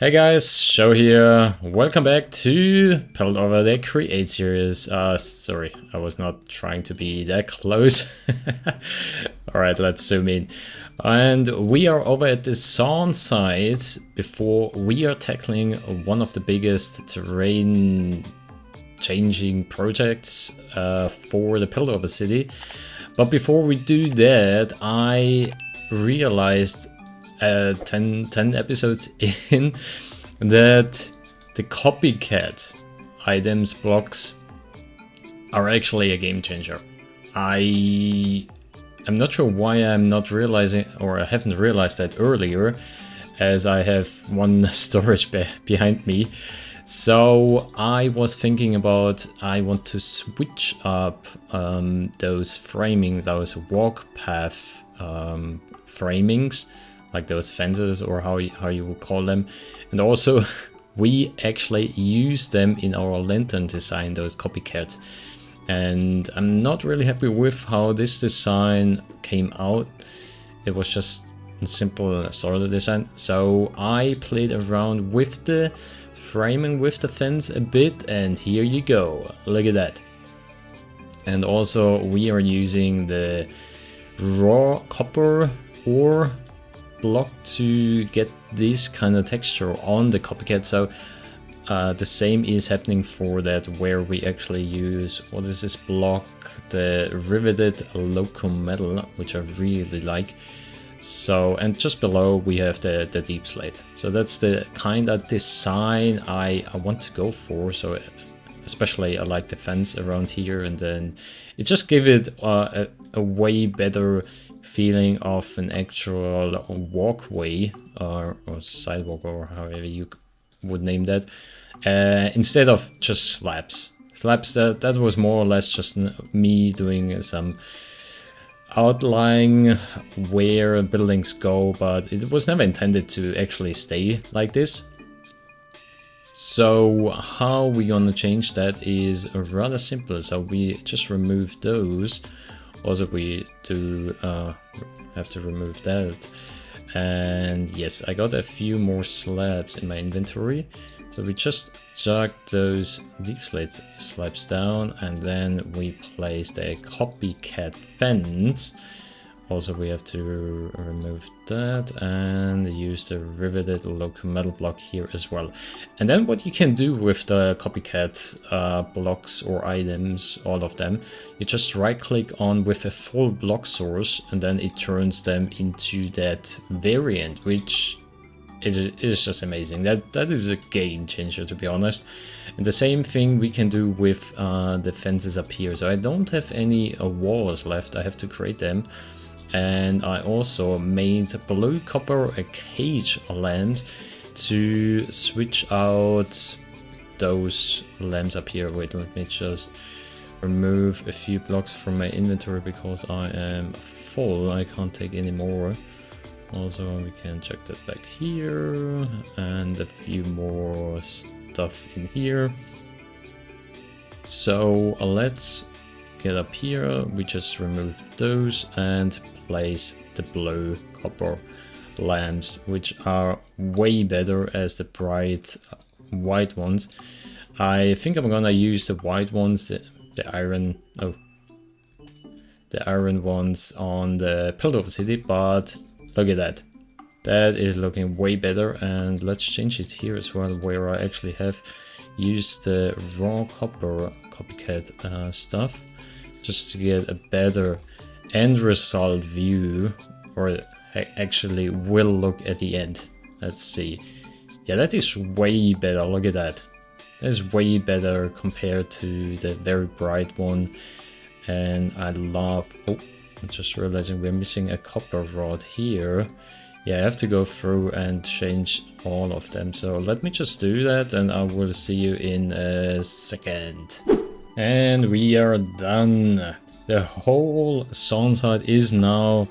Hey guys, Show here. Welcome back to Piltover the Create series. Sorry, I was not trying to be that close. Alright, let's zoom in. And we are over at the Zaun site before we are tackling one of the biggest terrain changing projects for the Piltover City. But before we do that, I realized 10 episodes in that the copycat items blocks are actually a game changer. I'm not sure why I'm not realizing, or I haven't realized that earlier, as I have one storage behind me. So I was thinking about, I want to switch up those framing, those walk path framings, like those fences, or how you would call them. And also we actually use them in our lantern design, those copycats. And I'm not really happy with how this design came out. It was just a simple sort of design. So I played around with the framing with the fence a bit, and here you go. Look at that. And also we are using the raw copper ore block to get this kind of texture on the copycat. So the same is happening for that, where we actually use, what is this block, the riveted locum metal, which I really like. So, and just below we have the deep slate. So that's the kind of design I want to go for. So especially I like the fence around here, and then it just gave it a way better feeling of an actual walkway or sidewalk, or however you would name that, instead of just slabs. That was more or less just me doing some outlining where buildings go, but it was never intended to actually stay like this. So how we gonna change that is rather simple. So we just remove those. Also we do have to remove that. And yes, I got a few more slabs in my inventory. So we just jog those deep slate slabs down, and then we place the copycat fence. Also we have to remove that and use the riveted locum metal block here as well. And then what you can do with the copycat blocks or items, all of them, you just right click on with a full block source, and then it turns them into that variant, which is just amazing. That is a game changer, to be honest. And the same thing we can do with the fences up here. So I don't have any walls left, I have to create them. And I also made blue copper cage lamps to switch out those lamps up here. Wait, let me just remove a few blocks from my inventory because I am full. I can't take any more. Also, we can check that back here, and a few more stuff in here. So let's get up here. We just remove those and place the blue copper lamps, which are way better as the bright white ones. I think I'm gonna use the white ones, the iron ones on the Piltover City, but look at that. That is looking way better. And let's change it here as well, where I actually have used the raw copper copycat stuff, just to get a better end result view, or actually will look at the end. Let's see. Yeah, that is way better. Look at that. That is way better compared to the very bright one. And I love... Oh, I'm just realizing we're missing a copper rod here. Yeah, I have to go through and change all of them. So let me just do that, and I will see you in a second. And we are done. The whole Zaun site is now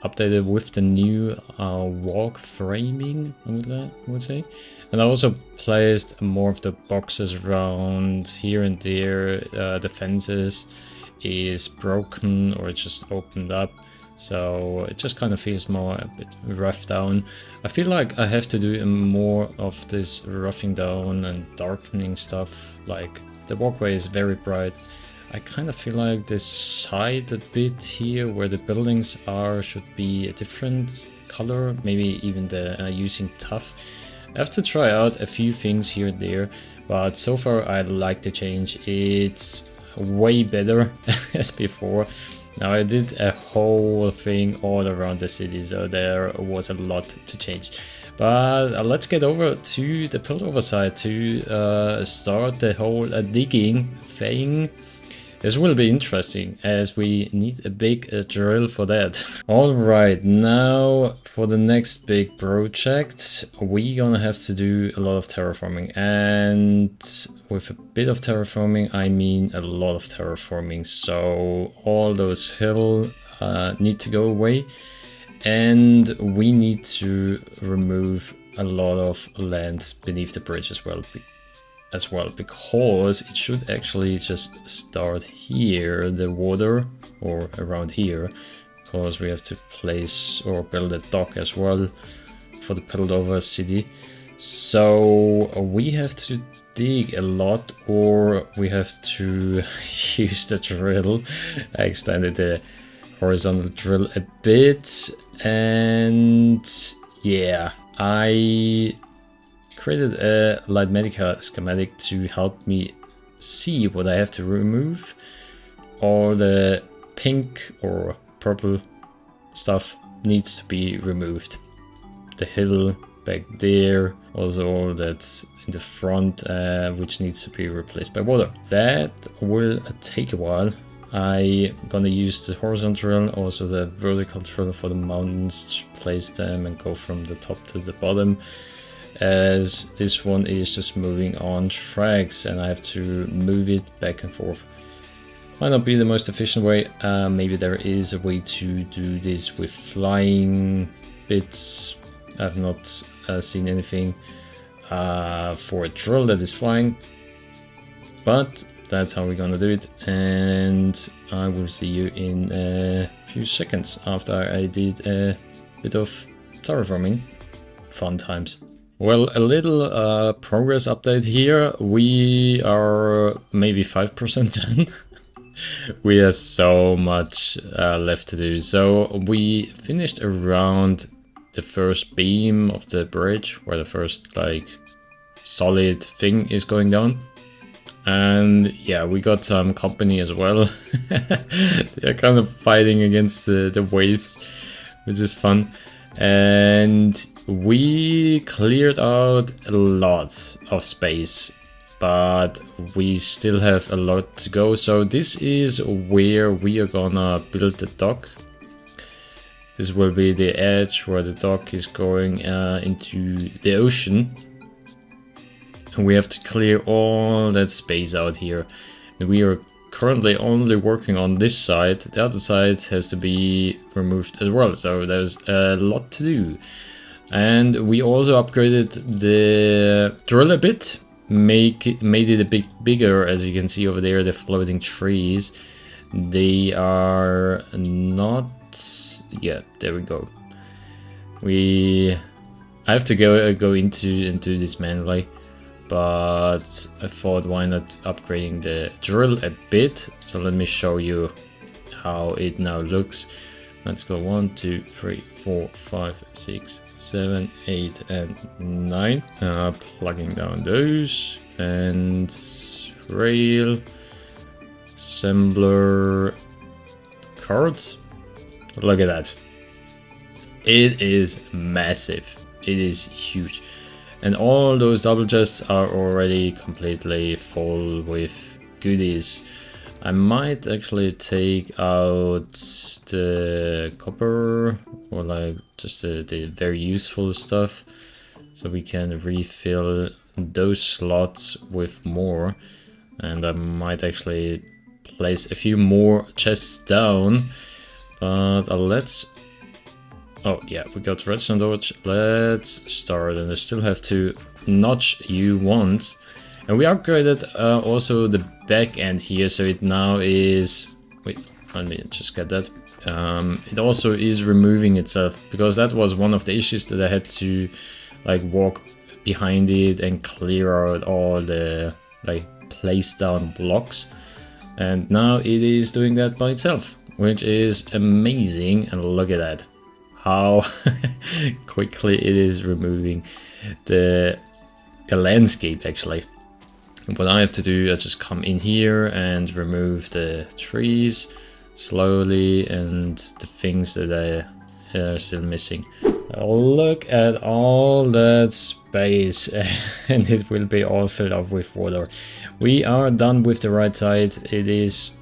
updated with the new walk framing, I would say. And I also placed more of the boxes around here and there. The fences is broken, or it just opened up. So it just kind of feels more a bit roughed down. I feel like I have to do more of this roughing down and darkening stuff. Like the walkway is very bright. I kind of feel like this side a bit here where the buildings are should be a different color. Maybe even the using tuff. I have to try out a few things here and there, but so far I like the change. It's way better as before. Now I did a whole thing all around the city, so there was a lot to change. But let's get over to the Piltover side to start the whole digging thing. This will be interesting as we need a big drill for that. Alright, now for the next big project, we're gonna have to do a lot of terraforming. And with a bit of terraforming, I mean a lot of terraforming. So all those hills need to go away. And we need to remove a lot of land beneath the bridge as well, because it should actually just start here, the water, or around here, because we have to place or build a dock as well for the Piltover City. So we have to dig a lot, or we have to use the drill. I extended the horizontal drill a bit, and yeah, I created a Lightmatica schematic to help me see what I have to remove. All the pink or purple stuff needs to be removed. The hill back there, also all that's in the front, which needs to be replaced by water. That will take a while. I'm gonna use the horizontal drill, also the vertical drill for the mountains, to place them and go from the top to the bottom, as this one is just moving on tracks and I have to move it back and forth. Might not be the most efficient way. Maybe there is a way to do this with flying bits. I've not seen anything for a drill that is flying, but that's how we're gonna do it, and I will see you in a few seconds after I did a bit of terraforming. Fun times. Well, a little progress update here. We are maybe 5% done. We have so much left to do. So we finished around the first beam of the bridge, where the first like solid thing is going down. And yeah, we got some company as well. They're kind of fighting against the waves, which is fun. And we cleared out a lot of space, but we still have a lot to go. So this is where we are gonna build the dock. This will be the edge where the dock is going into the ocean. And we have to clear all that space out here. And we are currently only working on this side. The other side has to be removed as well. So there's a lot to do. And we also upgraded the drill a bit. Made it a bit bigger, as you can see over there, the floating trees. They are not... yeah, there we go. I have to go into this manually. But I thought, why not upgrading the drill a bit? So let me show you how it now looks. Let's go 1, 2, 3, 4, 5, 6, 7, 8, and 9. Plugging down those, and rail, assembler, cards. Look at that. It is massive. It is huge. And all those double chests are already completely full with goodies. I might actually take out the copper, or like just the very useful stuff, so we can refill those slots with more. And I might actually place a few more chests down, but let's... oh yeah, we got redstone torch. Let's start, and I still have to notch you once. And we upgraded also the back end here, so it now is... wait, let me just get that. it also is removing itself, because that was one of the issues that I had to like walk behind it and clear out all the like placed down blocks, and now it is doing that by itself, which is amazing. And look at that, how quickly it is removing the landscape actually. What I have to do is just come in here and remove the trees slowly and the things that I are still missing. Look at all that space, and it will be all filled up with water. We are done with the right side. It is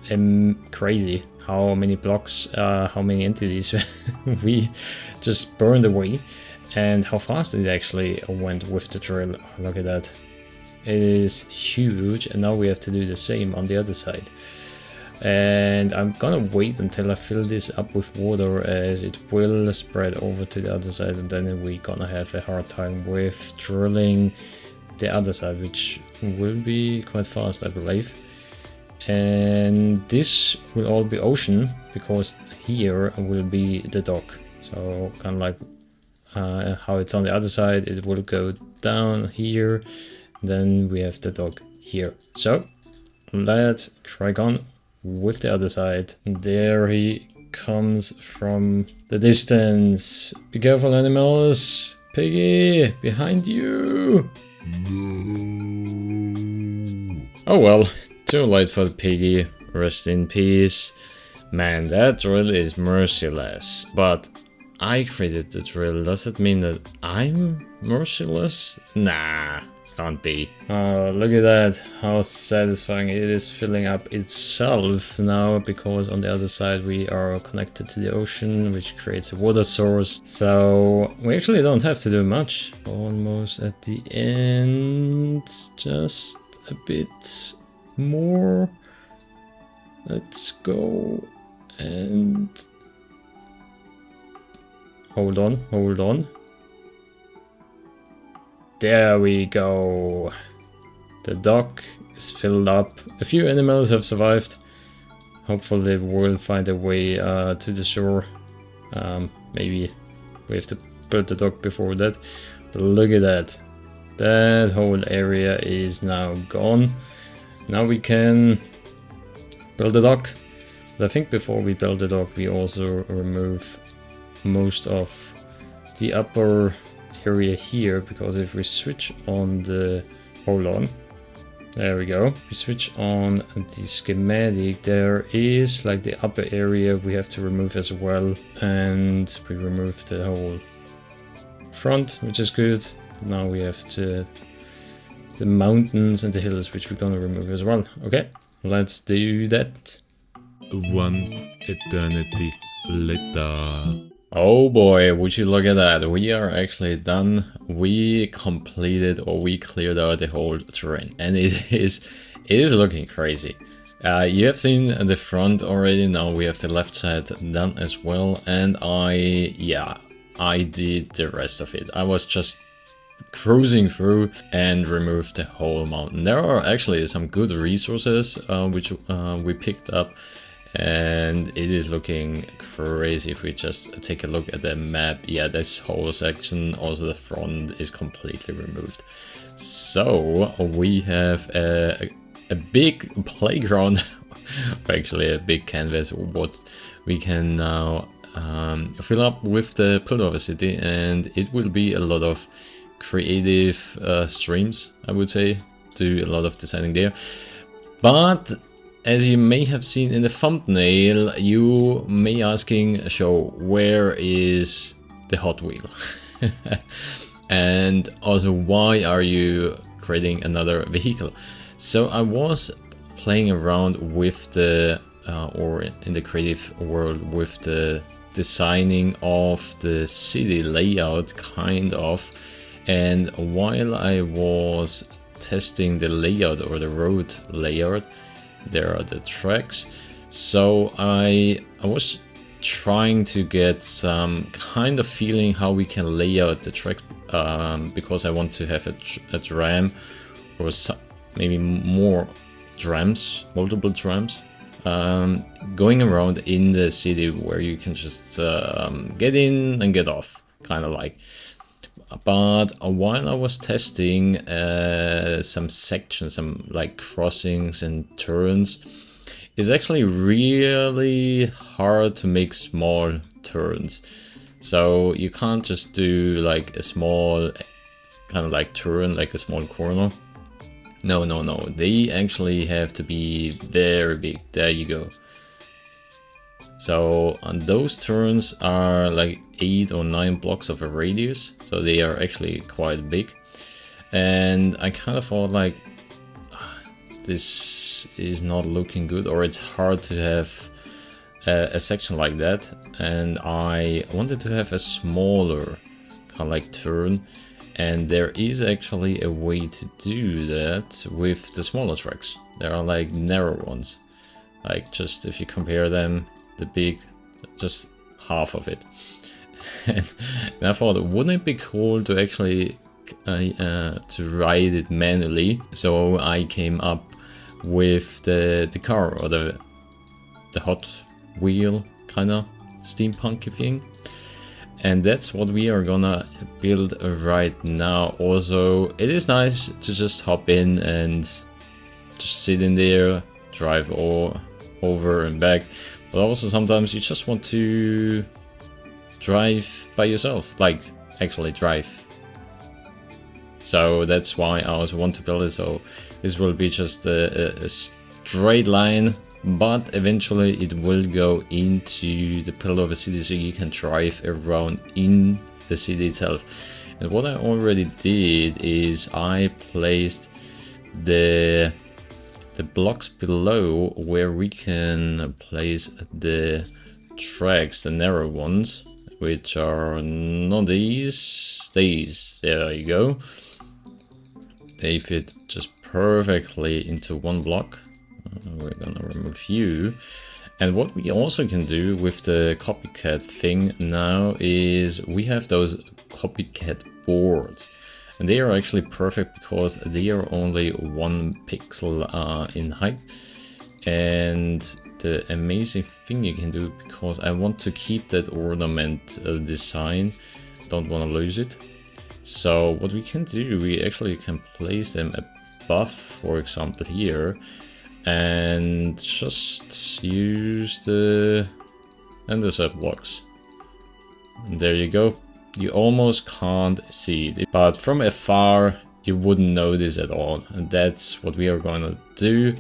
crazy how many blocks, how many entities we just burned away, and how fast it actually went with the drill. Look at that. It is huge, and now we have to do the same on the other side. And I'm gonna wait until I fill this up with water, as it will spread over to the other side, and then we're gonna have a hard time with drilling the other side, which will be quite fast, I believe. And this will all be ocean, because here will be the dock. So kind of like how it's on the other side, it will go down here, then we have the dock here. So let's crack on with the other side. There he comes from the distance. Be careful, animals. Piggy, behind you. Oh well, too late for the piggy. Rest in peace. Man, that drill is merciless. But I created the drill. Does it mean that I'm merciless? Nah. Can't be. Look at that, how satisfying it is filling up itself now, because on the other side we are connected to the ocean, which creates a water source. So we actually don't have to do much. Almost at the end, just a bit more. Let's go and hold on. There we go. The dock is filled up. A few animals have survived. Hopefully we'll find a way to the shore. Maybe we have to build the dock before that. But look at that. That whole area is now gone. Now we can build the dock. But I think before we build the dock, we also remove most of the upper area here, because if we switch on the, hold on, there we go, we switch on the schematic, there is like the upper area we have to remove as well, and we remove the whole front, which is good. Now we have the mountains and the hills, which we're gonna remove as well. Okay, let's do that. One eternity later. Oh boy, would you look at that. We are actually done. We completed, or we cleared out the whole terrain, and it is looking crazy. You have seen the front already. Now we have the left side done as well, and I did the rest of it. I was just cruising through and removed the whole mountain. There are actually some good resources which we picked up, and it is looking crazy. If we just take a look at the map, yeah, this whole section, also the front, is completely removed. So we have a big playground, actually a big canvas, what we can now fill up with the Piltover City, and it will be a lot of creative streams, I would say, do a lot of designing there. But as you may have seen in the thumbnail, you may asking, "Show, where is the Hotwheel?" And also, why are you creating another vehicle? So I was playing around with the, or in the creative world, with the designing of the city layout, kind of. And while I was testing the layout, or the road layout, there are the tracks. So I was trying to get some kind of feeling how we can lay out the track, because I want to have a tram, or maybe more trams, multiple trams, going around in the city where you can just get in and get off, kind of like. But while I was testing some sections, some like crossings and turns, it's actually really hard to make small turns. So you can't just do like a small kind of like turn, like a small corner. No, they actually have to be very big. There you go. So on those turns are like 8 or 9 blocks of a radius, so they are actually quite big. And I kind of thought like, this is not looking good, or it's hard to have a section like that. And I wanted to have a smaller kind of like turn, and there is actually a way to do that with the smaller tracks. There are like narrow ones, like just if you compare them, the big, just half of it. And I thought, wouldn't it be cool to actually to ride it manually? So I came up with the car, or the Hotwheel kind of steampunk thing, and that's what we are gonna build right now. Also, it is nice to just hop in and just sit in there, drive over and back. But also sometimes you just want to drive by yourself, like actually drive. So that's why I also want to build it. So this will be just a straight line, but eventually it will go into the Piltover City, so you can drive around in the city itself. And what I already did is I placed the blocks below where we can place the tracks, the narrow ones, which are not these. There you go. They fit just perfectly into one block. We're gonna remove you. And what we also can do with the copycat thing now is we have those copycat boards. And they are actually perfect because they are only 1 pixel in height. And the amazing thing you can do, because I want to keep that ornament design, don't want to lose it. So what we can do, we actually can place them above, for example here, and just use the andesite blocks. And there you go. You almost can't see it, but from afar you wouldn't notice at all. And that's what we are gonna do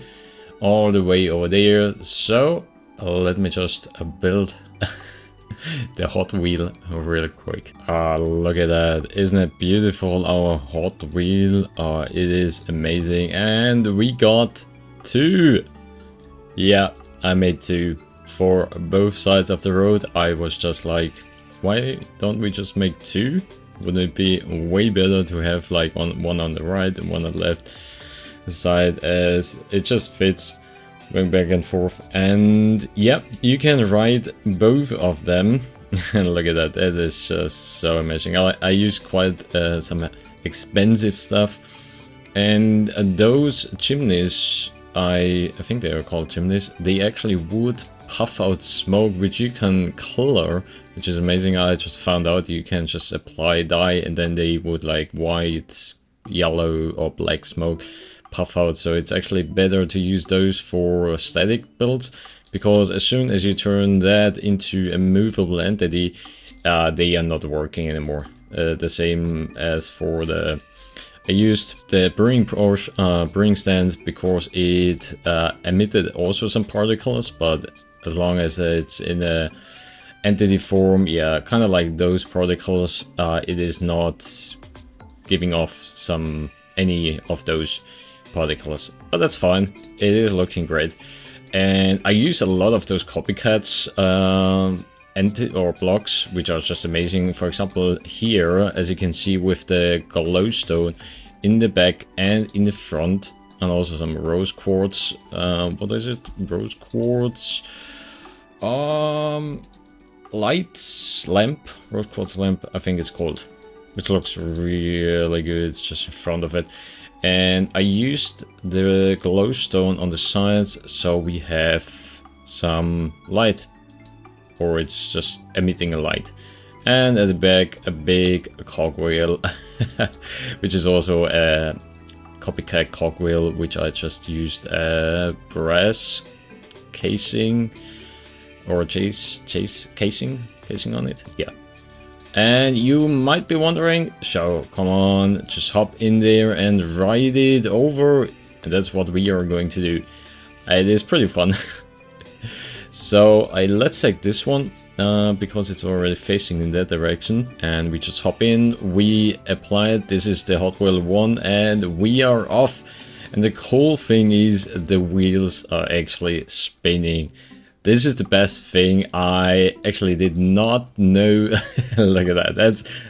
all the way over there. So let me just build the Hotwheel real quick. Look at that. Isn't it beautiful, our Hotwheel? It is amazing. And we got 2. Yeah, I made 2 for both sides of the road. I was just like, why don't we just make 2? Wouldn't it be way better to have like one on the right and one on the left side, as it just fits going back and forth. And yeah, you can ride both of them. And look at that, that is just so amazing. I use quite some expensive stuff, and those chimneys, I think they are called chimneys, they actually would puff out smoke, which you can color, which is amazing. I just found out you can just apply dye and then they would like white, yellow or black smoke puff out. So it's actually better to use those for static builds, because as soon as you turn that into a movable entity, they are not working anymore. The same as for the, I used the brewing stand because it emitted also some particles, but as long as it's in a entity form, yeah, kind of like those particles, it is not giving off any of those particles, but that's fine. It is looking great, and I use a lot of those copycats or blocks, which are just amazing. For example, here, as you can see, with the glowstone in the back and in the front, and also some rose quartz. What is it? Rose quartz. Lights lamp, rose quartz lamp, I think it's called, which looks really good. It's just in front of it. And I used the glowstone on the sides, so we have some light, or it's just emitting a light. And at the back, a big cogwheel, which is also a copycat cogwheel, which I just used a brass casing or casing on it. Yeah. And you might be wondering, so come on, just hop in there and ride it over. And that's what we are going to do. It is pretty fun. So let's take this one because it's already facing in that direction, and we just hop in, we apply it. This is the Hotwheel 1 and we are off. And the cool thing is the wheels are actually spinning. This is the best thing. I actually did not know. Look at that.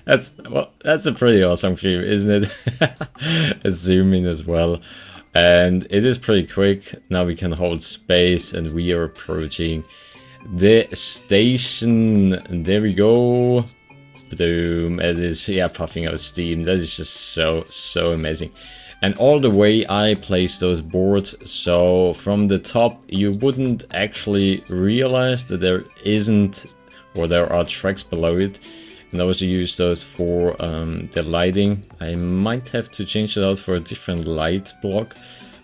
That's a pretty awesome view, isn't it? Let's zoom in as well. And it is pretty quick. Now we can hold space and we are approaching the station. There we go. Boom. It is, yeah, puffing out steam. That is just so amazing. And all the way I place those boards, so from the top you wouldn't actually realize that there isn't, or there are tracks below it. And I also use those for the lighting. I might have to change it out for a different light block,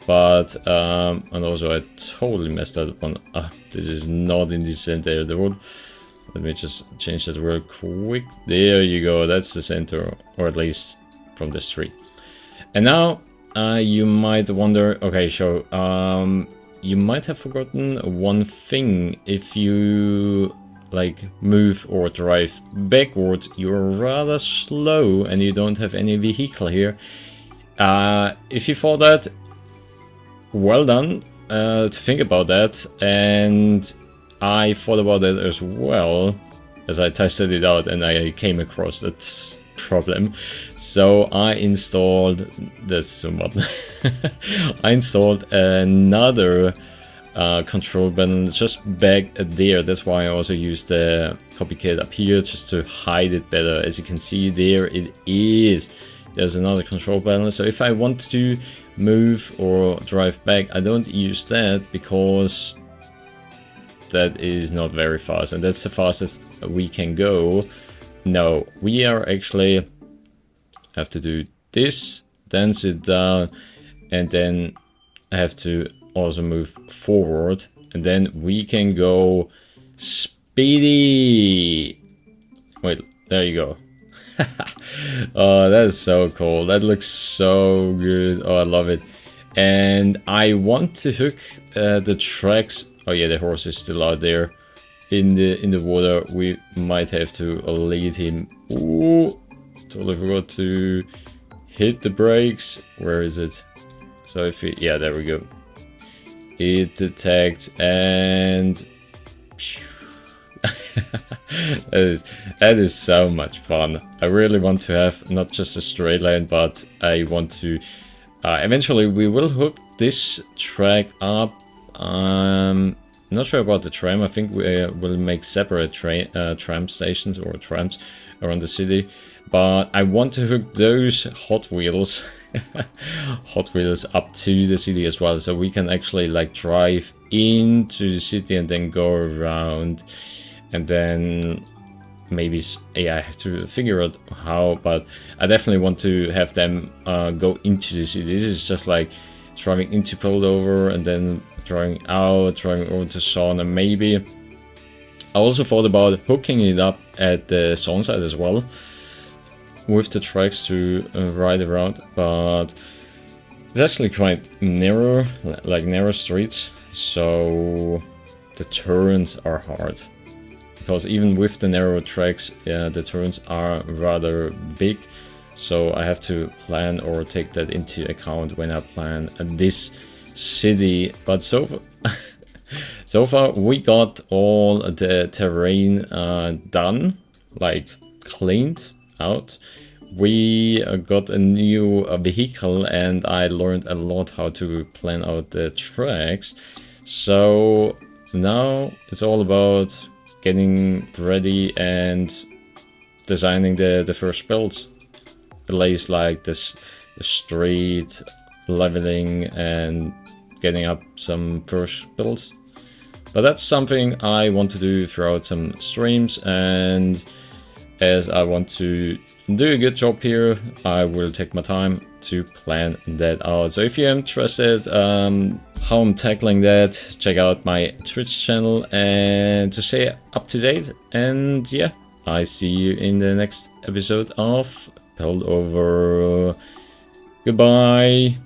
but and also I totally messed that one up. This is not in the center of the wood. Let me just change that real quick. There you go. That's the center, or at least from the street. And now you might wonder, okay, so you might have forgotten one thing. If you like move or drive backwards, you're rather slow and you don't have any vehicle here. If you thought that, well done to think about that. And I thought about that as well as I tested it out, and I came across that problem. So I installed this button. I installed another control button just back there. That's why I also used the copycat up here, just to hide it better. As you can see, there it is. There's another control panel. So if I want to move or drive back, I don't use that because that is not very fast, and that's the fastest we can go. No, we are actually have to do this, then sit down, and then I have to also move forward, and then we can go speedy. Wait, there you go. Oh, that is so cool. That looks so good. Oh, I love it. And I want to hook the tracks. Oh yeah, the horse is still out there in the water. We might have to lead him. Ooh, totally forgot to hit the brakes. Where is it? So if we, yeah, there we go. It detects, and that is so much fun. I really want to have not just a straight line, but I want to eventually we will hook this track up. Not sure about the tram. I think we will make separate tram stations or trams around the city, but I want to hook those Hot Wheels Hot Wheels up to the city as well, so we can actually like drive into the city and then go around, and then maybe, yeah, I have to figure out how, but I definitely want to have them go into the city. This is just like driving into Piltover and then driving out, driving over to Zaun, and maybe I also thought about hooking it up at the Zaun side as well, with the tracks to ride around, but it's actually quite narrow, like narrow streets, so the turns are hard. Because even with the narrow tracks, the turns are rather big, so I have to plan or take that into account when I plan this city. But so far we got all the terrain done, like cleaned out. We got a new vehicle, and I learned a lot how to plan out the tracks. So now it's all about getting ready and designing the first builds. At least like this, the street leveling and getting up some first builds. But that's something I want to do throughout some streams, and as I want to do a good job here, I will take my time to plan that out. So if you're interested how I'm tackling that, check out my Twitch channel and to stay up to date. And yeah, I see you in the next episode of Piltover. Goodbye.